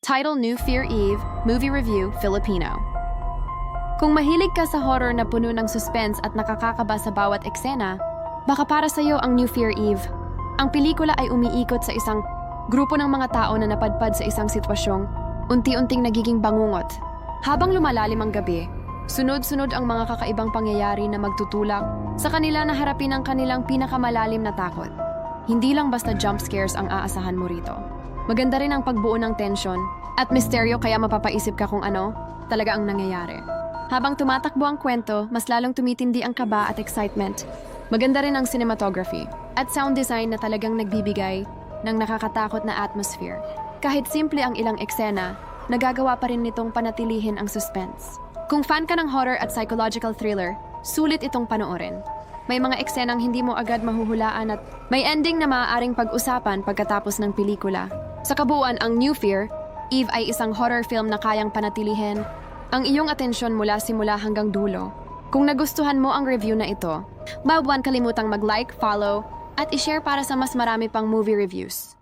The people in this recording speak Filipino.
Title New Fear Eve, Movie Review, Filipino. Kung mahilig ka sa horror na puno ng suspense at nakakakaba sa bawat eksena, baka para sa iyo ang New Fear Eve. Ang pelikula ay umiikot sa isang grupo ng mga tao na napadpad sa isang sitwasyong unti-unting nagiging bangungot. Habang lumalalim ang gabi, sunod-sunod ang mga kakaibang pangyayari na magtutulak sa kanila na harapin ang kanilang pinakamalalim na takot. Hindi lang basta jump scares ang aasahan mo rito. Maganda rin ang pagbuo ng tensyon at misteryo, kaya mapapaisip ka kung ano talaga ang nangyayari. Habang tumatakbo ang kwento, mas lalong tumitindi ang kaba at excitement. Maganda rin ang cinematography at sound design na talagang nagbibigay ng nakakatakot na atmosphere. Kahit simple ang ilang eksena, nagagawa pa rin nitong panatilihin ang suspense. Kung fan ka ng horror at psychological thriller, sulit itong panoorin. May mga eksenang hindi mo agad mahuhulaan at may ending na maaaring pag-usapan pagkatapos ng pelikula. Sa kabuuan, ang New Fear Eve ay isang horror film na kayang panatilihin ang iyong atensyon mula simula hanggang dulo. Kung nagustuhan mo ang review na ito, huwag kalimutang mag-like, follow, at i-share para sa mas marami pang movie reviews.